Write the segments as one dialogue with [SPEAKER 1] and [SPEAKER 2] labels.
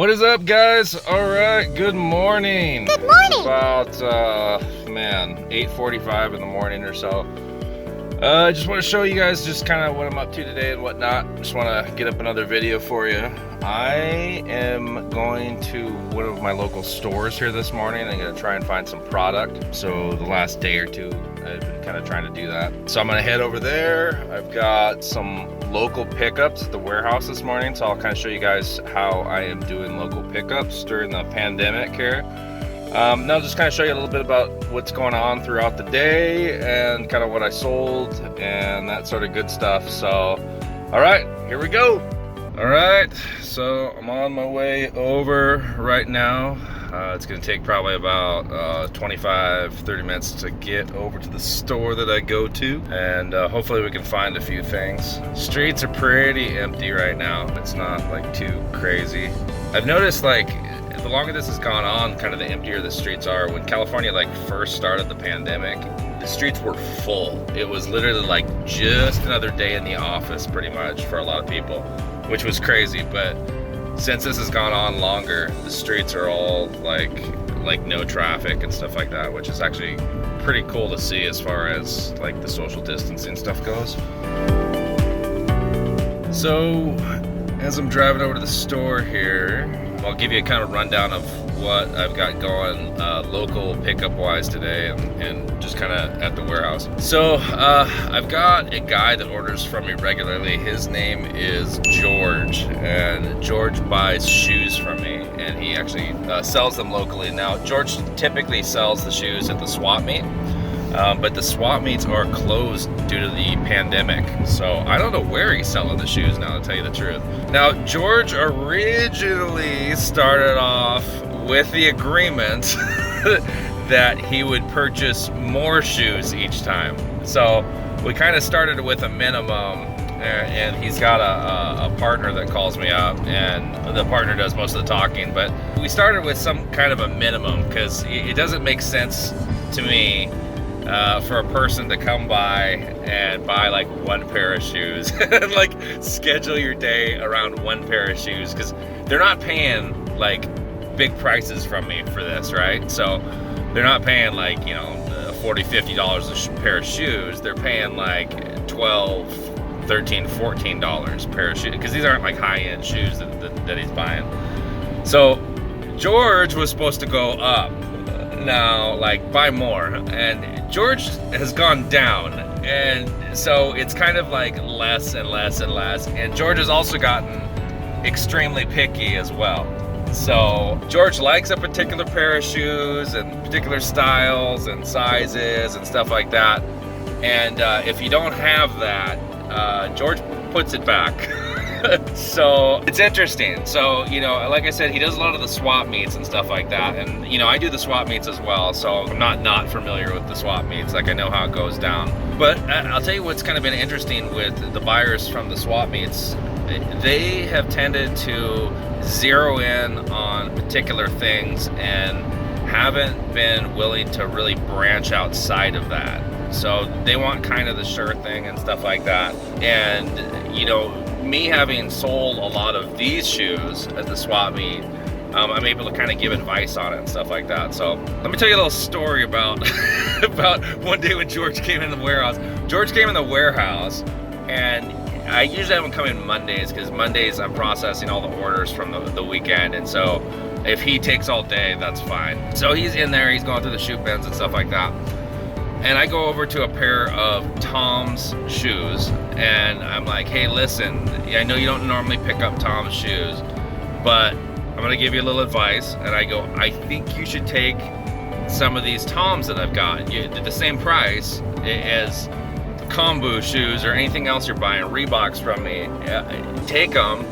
[SPEAKER 1] What is up, guys? All right, good morning.
[SPEAKER 2] Good morning.
[SPEAKER 1] It's about 8:45 in the morning or so. I just want to show you guys just kind of what I'm up to today and whatnot. Just want to get up another video for you. I am going to one of my local stores here this morning. I'm going to try and find some product. So the last day or two, I've been kind of trying to do that. So I'm going to head over there. I've got some local pickups at the warehouse this morning. So I'll kind of show you guys how I am doing local pickups during the pandemic here. Now I'll just kind of show you a little bit about what's going on throughout the day and kind of what I sold and that sort of good stuff. So, all right, here we go. All right, so I'm on my way over right now. It's gonna take probably about 25-30 minutes to get over to the store that I go to, and hopefully we can find a few things. Streets are pretty empty right now. It's not like too crazy. I've noticed, like, the longer this has gone on, kind of the emptier the streets are. When California like first started the pandemic, the streets were full. It was literally like just another day in the office pretty much for a lot of people, which was crazy. But since this has gone on longer, the streets are all like no traffic and stuff like that, which is actually pretty cool to see as far as like the social distancing stuff goes. So as I'm driving over to the store here, I'll give you a kind of rundown of what I've got going local pickup wise today and just kind of at the warehouse. So I've got a guy that orders from me regularly. His name is George, and George buys shoes from me, and he actually sells them locally. Now George typically sells the shoes at the swap meet, but the swap meets are closed due to the pandemic. So I don't know where he's selling the shoes now, to tell you the truth. Now, George originally started off with the agreement that he would purchase more shoes each time. So we kind of started with a minimum, and he's got a partner that calls me up, and the partner does most of the talking, but we started with some kind of a minimum because it doesn't make sense to me for a person to come by and buy like one pair of shoes and like schedule your day around one pair of shoes, because they're not paying like big prices from me for this, right? So they're not paying like, you know, $40-50 a pair of shoes. They're paying like $12, $13, $14 a pair of shoes, because these aren't like high-end shoes that he's buying. So George was supposed to go up now, like buy more, and George has gone down, and so it's kind of like less and less and less, and George has also gotten extremely picky as well. So George likes a particular pair of shoes and particular styles and sizes and stuff like that, and if you don't have that, George puts it back. So it's interesting. So, you know, like I said, he does a lot of the swap meets and stuff like that, and you know, I do the swap meets as well, so I'm not familiar with the swap meets. Like, I know how it goes down. But I'll tell you what's kind of been interesting with the buyers from the swap meets. They have tended to zero in on particular things and haven't been willing to really branch outside of that. So they want kind of the sure thing and stuff like that. And, you know, me having sold a lot of these shoes at the swap meet, I'm able to kind of give advice on it and stuff like that. So let me tell you a little story about about one day when George came in the warehouse. George came in the warehouse, and I usually have him come in Mondays, because Mondays I'm processing all the orders from the weekend, and so if he takes all day, that's fine. So he's in there, he's going through the shoe bins and stuff like that. And I go over to a pair of Tom's shoes, and I'm like, hey, listen, I know you don't normally pick up Tom's shoes, but I'm gonna give you a little advice. And I go, I think you should take some of these Toms that I've got, the same price as Kombu shoes or anything else you're buying, Reeboks from me, take them.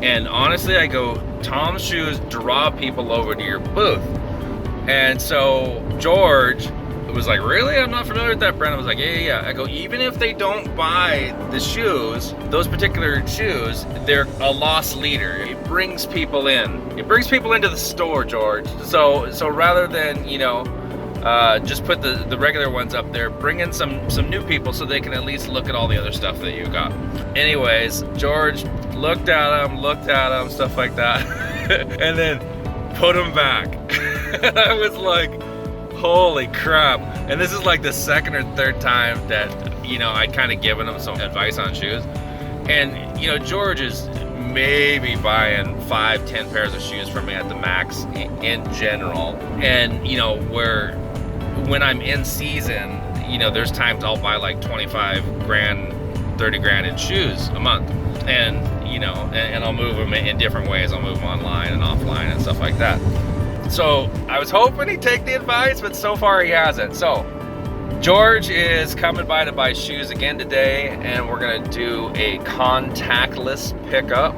[SPEAKER 1] And honestly, I go, Tom's shoes draw people over to your booth. And so George was like, really? I'm not familiar with that brand. I was like, yeah. I go, even if they don't buy the shoes, those particular shoes, they're a loss leader. It brings people in. It brings people into the store, George. So rather than, you know, just put the regular ones up there, bring in some new people so they can at least look at all the other stuff that you got. Anyways, George looked at them, stuff like that. and then put them back. I was like, holy crap. And this is like the second or third time that, you know, I'd kind of given him some advice on shoes. And, you know, George is maybe buying 5-10 pairs of shoes from me at the max in general. And, you know, when I'm in season, you know, there's times I'll buy like 25 grand, 30 grand in shoes a month. And, you know, and I'll move them in different ways. I'll move them online and offline and stuff like that. So I was hoping he'd take the advice, but so far he hasn't. So George is coming by to buy shoes again today, and we're gonna do a contactless pickup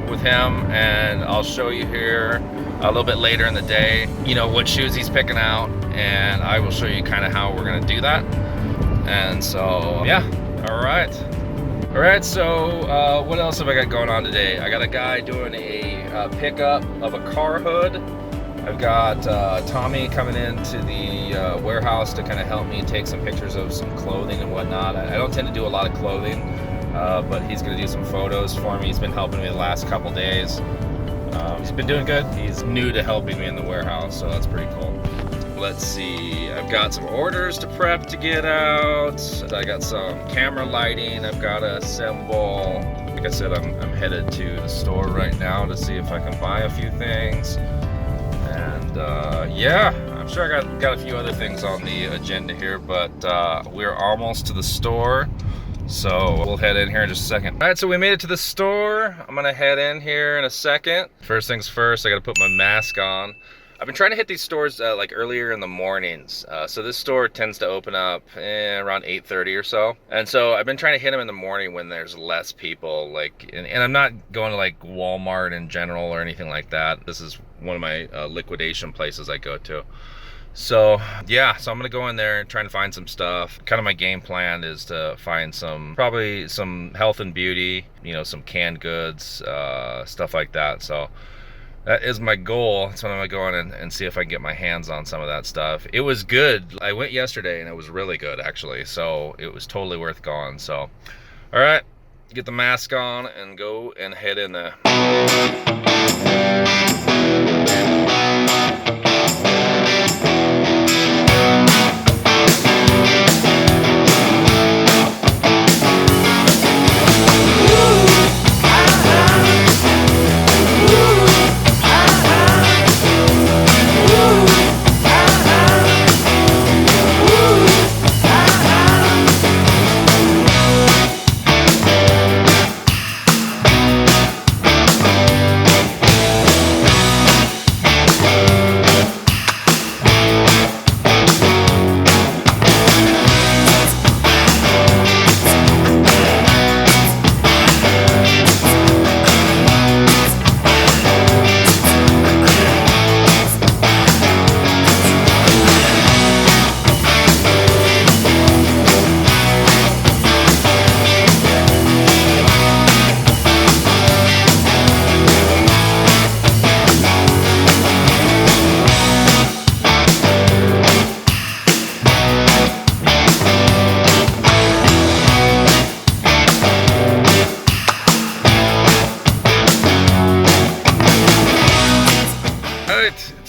[SPEAKER 1] with him, and I'll show you here a little bit later in the day, you know, what shoes he's picking out, and I will show you kind of how we're gonna do that. And so, yeah, all right. All right, so what else have I got going on today? I got a guy doing a pickup of a car hood. I've got Tommy coming into the warehouse to kind of help me take some pictures of some clothing and whatnot. I don't tend to do a lot of clothing, but he's gonna do some photos for me. He's been helping me the last couple days. He's been doing good. He's new to helping me in the warehouse, so that's pretty cool. Let's see, I've got some orders to prep to get out. I got some camera lighting I've got to assemble. Like I said, I'm headed to the store right now to see if I can buy a few things. And yeah, I'm sure I got a few other things on the agenda here, but we're almost to the store. So we'll head in here in just a second. All right, so we made it to the store. I'm gonna head in here in a second. First things first, I gotta put my mask on. I've been trying to hit these stores like earlier in the mornings. So this store tends to open up around 8:30 or so. And so I've been trying to hit them in the morning when there's less people. Like, and I'm not going to like Walmart in general or anything like that. This is one of my liquidation places I go to. So yeah, so I'm gonna go in there and try to find some stuff. Kind of my game plan is to find probably some health and beauty, you know, some canned goods, stuff like that. So that is my goal. So I'm gonna go in and see if I can get my hands on some of that stuff. It was good. I went yesterday and it was really good actually. So it was totally worth going. So, all right, get the mask on and go and head in there.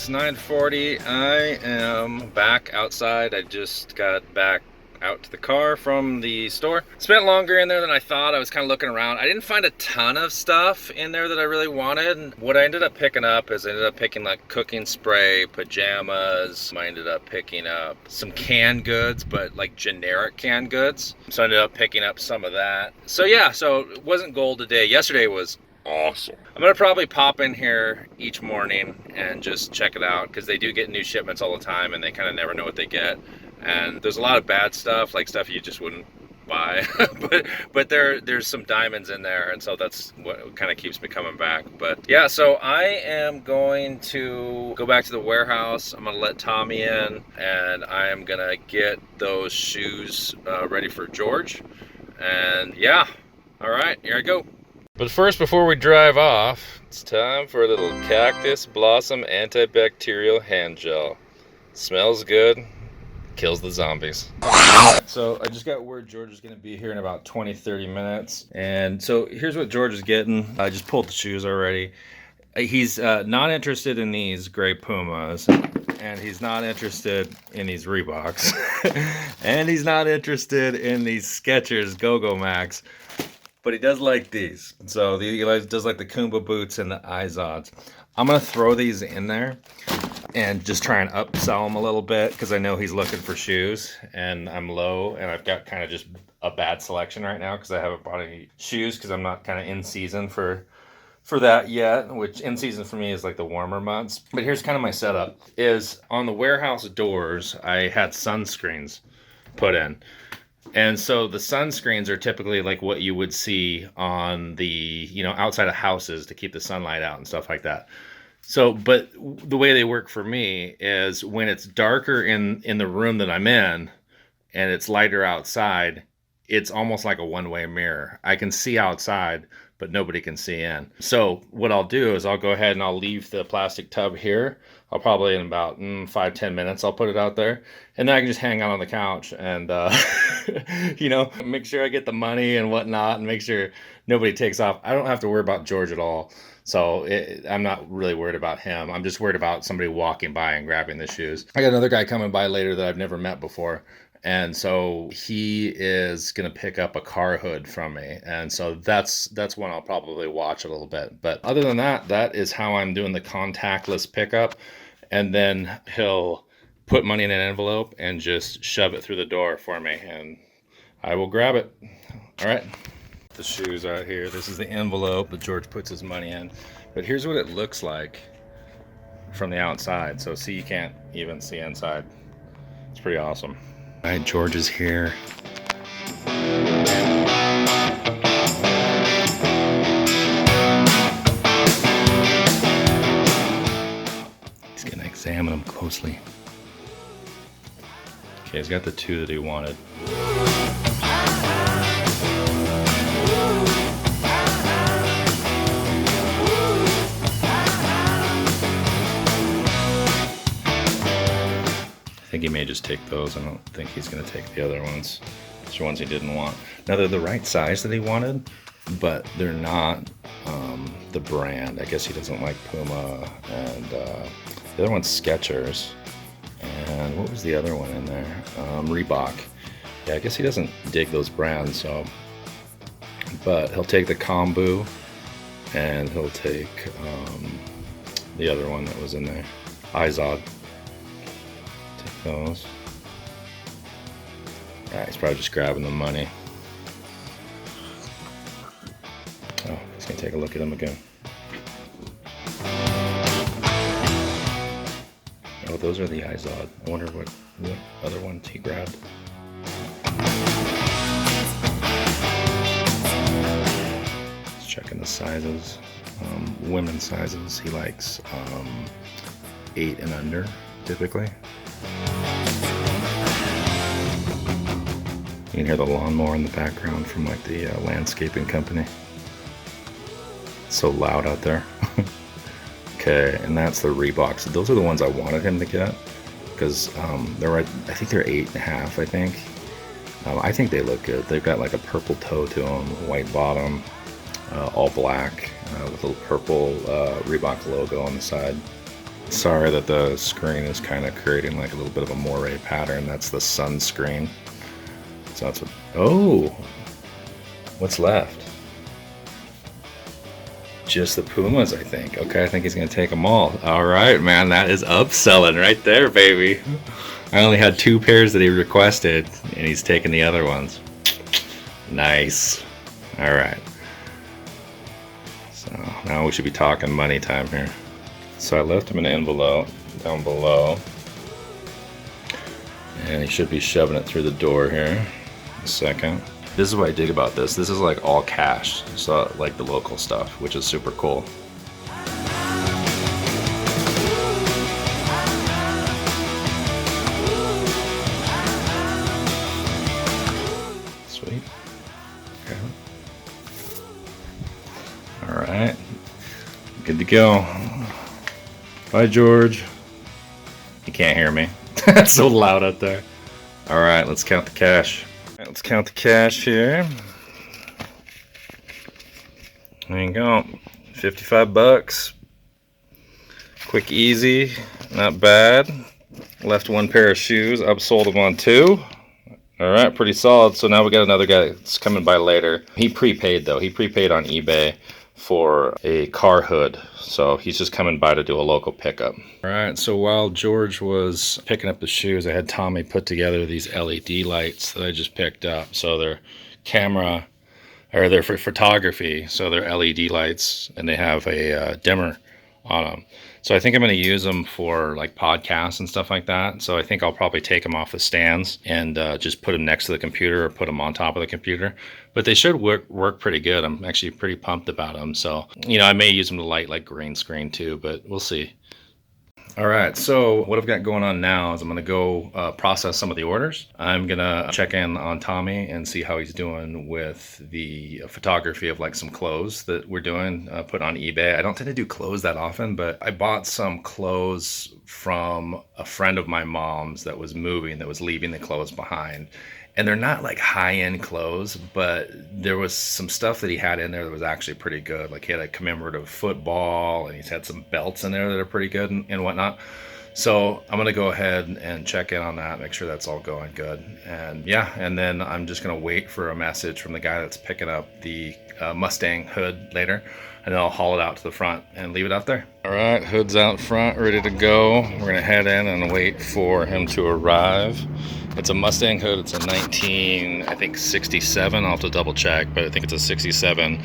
[SPEAKER 1] It's 9:40. I am back outside. I just got back out to the car from the store. Spent longer in there than I thought. I was kind of looking around. I didn't find a ton of stuff in there that I really wanted. What I ended up picking up is I ended up picking like cooking spray, pajamas. I ended up picking up some canned goods, but like generic canned goods. So I ended up picking up some of that. So yeah, so it wasn't gold today. Yesterday was awesome. I'm gonna probably pop in here each morning and just check it out because they do get new shipments all the time and they kind of never know what they get. And there's a lot of bad stuff, like stuff you just wouldn't buy, but there's some diamonds in there, and so that's what kind of keeps me coming back. But yeah, so I am going to go back to the warehouse. I'm gonna let Tommy in, and I am gonna get those shoes ready for George. And yeah, all right, here I go. But first, before we drive off, it's time for a little Cactus Blossom antibacterial hand gel. Smells good, kills the zombies. So I just got word George is going to be here in about 20-30 minutes. And so here's what George is getting. I just pulled the shoes already. He's not interested in these gray Pumas, and he's not interested in these Reeboks, and he's not interested in these Skechers Go-Go Max, but he does like these. So he does like the Kumba boots and the Izods. I'm gonna throw these in there and just try and upsell him a little bit because I know he's looking for shoes, and I'm low, and I've got kind of just a bad selection right now because I haven't bought any shoes because I'm not kind of in season for that yet, which in season for me is like the warmer months. But here's kind of my setup is on the warehouse doors, I had sunscreens put in. And so the sunscreens are typically like what you would see on the, outside of houses to keep the sunlight out and stuff like that. So, but the way they work for me is when it's darker in the room that I'm in and it's lighter outside, it's almost like a one-way mirror. I can see outside, but nobody can see in. So what I'll do is I'll go ahead and I'll leave the plastic tub here. I'll probably in about 5-10 minutes, I'll put it out there. And then I can just hang out on the couch and, make sure I get the money and whatnot and make sure nobody takes off. I don't have to worry about George at all. So I'm not really worried about him. I'm just worried about somebody walking by and grabbing the shoes. I got another guy coming by later that I've never met before. And so he is going to pick up a car hood from me. And so that's one I'll probably watch a little bit. But other than that, that is how I'm doing the contactless pickup. And then he'll put money in an envelope and just shove it through the door for me. And I will grab it. All right. The shoes out here. This is the envelope that George puts his money in. But here's what it looks like from the outside. So see, you can't even see inside. It's pretty awesome. All right, George is here. He's gonna examine them closely. Okay, he's got the two that he wanted. I think he may just take those. I don't think he's going to take the other ones. Those are ones he didn't want. Now, they're the right size that he wanted, but they're not the brand. I guess he doesn't like Puma. And the other one's Skechers. And what was the other one in there? Reebok. Yeah, I guess he doesn't dig those brands. So, but he'll take the Kombu, and he'll take the other one that was in there, Izod. Take those. Alright, he's probably just grabbing the money. Oh, he's gonna take a look at them again. Oh, those are the Izod. I wonder what other ones he grabbed. Just checking the sizes. Women's sizes, he likes 8 and under, typically. You can hear the lawnmower in the background from like the landscaping company. It's so loud out there. Okay, and that's the Reeboks. Those are the ones I wanted him to get because they're right. I think they're 8.5. I think. I think they look good. They've got like a purple toe to them, white bottom, all black with a little purple Reebok logo on the side. Sorry that the screen is kind of creating like a little bit of a moire pattern. That's the sunscreen. So that's what. Oh, what's left? Just the Pumas, I think. Okay, I think he's gonna take them all. All right, man, that is upselling right there, baby. I only had 2 pairs that he requested, and he's taking the other ones. Nice. All right. So now we should be talking money time here. So I left him an envelope down below, and he should be shoving it through the door here in a second. This is what I dig about this. This is like all cash, so like the local stuff, which is super cool. Sweet. Okay. All right. Good to go. Bye, George. You can't hear me. It's so loud out there. All right, let's count the cash. Let's count the cash here. There you go. $55. Quick, easy, not bad. Left one pair of shoes, upsold them on two. All right, pretty solid. So now we got another guy that's coming by later. He prepaid though. He prepaid on eBay for a car hood. So he's just coming by to do a local pickup. All right, so while George was picking up the shoes, I had Tommy put together these LED lights that I just picked up. So they're camera, or they're for photography. So they're LED lights and they have a dimmer on them. So I think I'm going to use them for like podcasts and stuff like that. So I think I'll probably take them off the stands and just put them next to the computer or put them on top of the computer. But they should work pretty good. I'm actually pretty pumped about them. So, I may use them to light like green screen too, but we'll see. All right, so what I've got going on now is I'm going to go process some of the orders. I'm going to check in on Tommy and see how he's doing with the photography of like some clothes that we're doing, put on eBay. I don't tend to do clothes that often, but I bought some clothes from a friend of my mom's that was moving, that was leaving the clothes behind. And they're not like high-end clothes, but there was some stuff that he had in there that was actually pretty good. Like he had a commemorative football, and he's had some belts in there that are pretty good and whatnot. So I'm gonna go ahead and check in on that, make sure that's all going good. And yeah, and then I'm just gonna wait for a message from the guy that's picking up the Mustang hood later, and then I'll haul it out to the front and leave it out there. All right, hood's out front, ready to go. We're gonna head in and wait for him to arrive. It's a Mustang hood. It's a 67. I'll have to double check, but I think it's a 67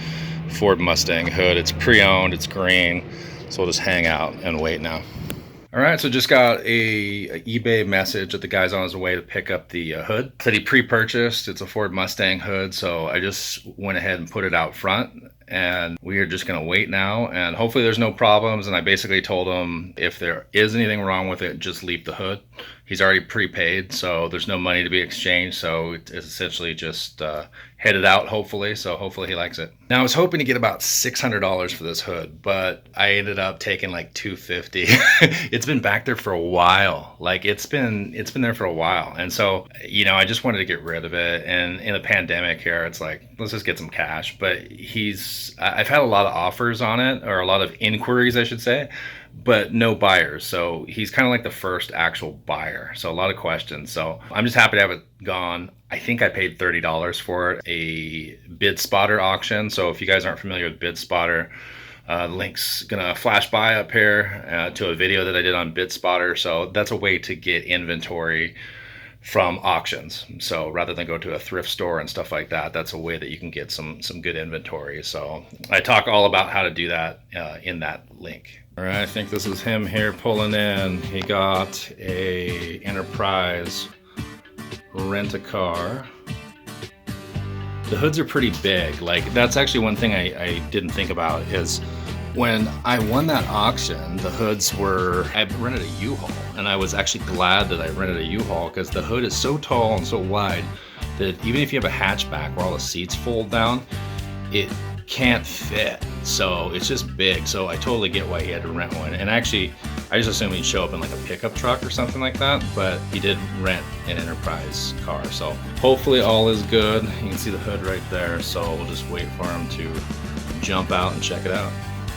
[SPEAKER 1] Ford Mustang hood. It's pre-owned, it's green, so we'll just hang out and wait now. All right, so just got a eBay message that the guy's on his way to pick up the hood that he pre-purchased. It's a Ford Mustang hood, so I just went ahead and put it out front, and we are just gonna wait now, and hopefully there's no problems. And I basically told him if there is anything wrong with it, just leave the hood. He's already prepaid, so there's no money to be exchanged, so it's essentially just headed out, hopefully. So hopefully he likes it. Now I was hoping to get about $600 for this hood, but I ended up taking like $250. It's been back there for a while. Like it's been there for a while, and so I just wanted to get rid of it. And in the pandemic here, it's like, let's just get some cash. But I've had a lot of offers on it, or a lot of inquiries, I should say, but no buyers. So he's kind of like the first actual buyer. So a lot of questions. So I'm just happy to have it gone. I think I paid $30 for it, a Bid Spotter auction. So if you guys aren't familiar with Bid Spotter, link's gonna flash by up here to a video that I did on Bid Spotter. So that's a way to get inventory from auctions. So rather than go to a thrift store and stuff like that, that's a way that you can get some good inventory. So I talk all about how to do that in that link. All right, I think this is him here pulling in. He got a Enterprise rent-a-car. The hoods are pretty big. Like that's actually one thing I didn't think about is when I won that auction, the hoods were, I rented a U-Haul, and I was actually glad that I rented a U-Haul because the hood is so tall and so wide that even if you have a hatchback where all the seats fold down, it can't fit. So it's just big. So I totally get why he had to rent one. And actually, I just assumed he'd show up in like a pickup truck or something like that, but he did rent an Enterprise car. So hopefully all is good. You can see the hood right there. So we'll just wait for him to jump out and check it out.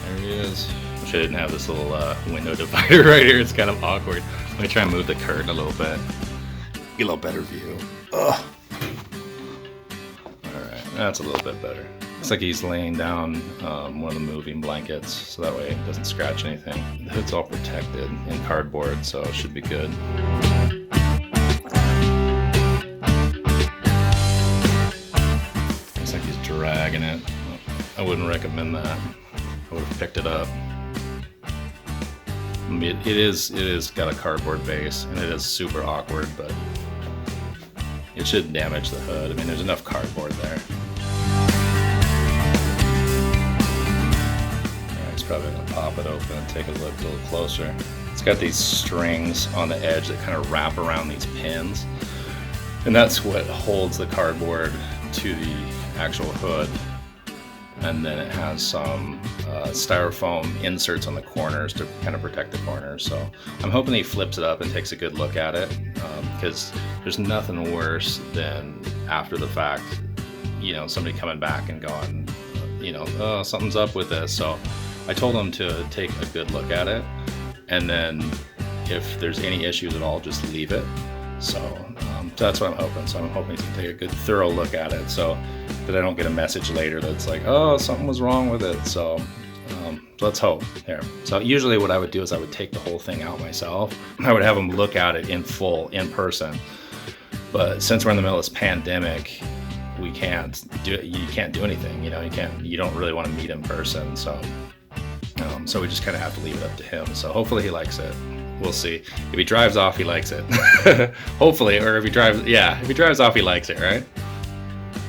[SPEAKER 1] There he is. Wish I didn't have this little window divider right here. It's kind of awkward. Let me try and move the curtain a little bit. Get a little better view. Ugh. All right, that's a little bit better. Looks like he's laying down one of the moving blankets, so that way it doesn't scratch anything. The hood's all protected in cardboard, so it should be good. Looks like he's dragging it. I wouldn't recommend that. I would have picked it up. It is got a cardboard base, and it is super awkward, but it shouldn't damage the hood. I mean, there's enough cardboard there. He's probably gonna pop it open and take a look a little closer. It's got these strings on the edge that kind of wrap around these pins, and that's what holds the cardboard to the actual hood. And then it has some styrofoam inserts on the corners to kind of protect the corners. So I'm hoping he flips it up and takes a good look at it, because there's nothing worse than after the fact, somebody coming back and going, oh, something's up with this. So I told him to take a good look at it,
[SPEAKER 2] and then if there's any issues at all, just leave it. So that's what I'm hoping. So I'm hoping to take a good thorough look at it, so that I don't get a message later that's like, oh, something was wrong with it. So let's hope there. So usually what I would do is I would take the whole thing out myself. I would have them look at it in full, in person. But since we're in the middle of this pandemic, you can't do anything. You don't really want to meet in person. So we just kind of have to leave it up to him. So hopefully he likes it. We'll see. If he drives off, he likes it. Hopefully, or if he drives off, he likes it, right?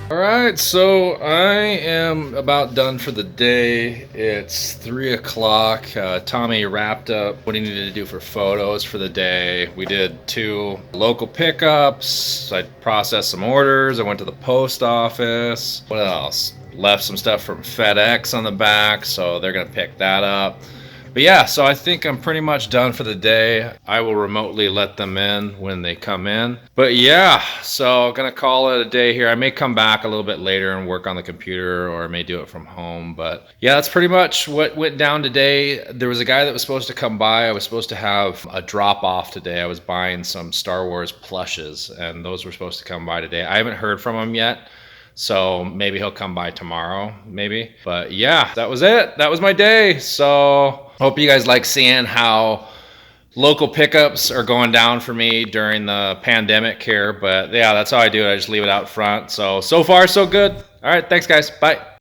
[SPEAKER 2] All right, so I am about done for the day. It's 3 o'clock. Tommy wrapped up what he needed to do for photos for the day. We did 2 local pickups. I processed some orders. I went to the post office. What else? Left some stuff from FedEx on the back, so they're gonna pick that up. But yeah, so I think I'm pretty much done for the day. I will remotely let them in when they come in. But yeah, so I'm gonna call it a day here. I may come back a little bit later and work on the computer, or I may do it from home. But yeah, that's pretty much what went down today. There was a guy that was supposed to come by. I was supposed to have a drop off today. I was buying some Star Wars plushes, and those were supposed to come by today. I haven't heard from him yet. So maybe he'll come by tomorrow, maybe. But yeah, that was it. That was my day. So hope you guys like seeing how local pickups are going down for me during the pandemic here. But yeah, that's how I do it. I just leave it out front. So far, so good. All right, thanks guys. Bye.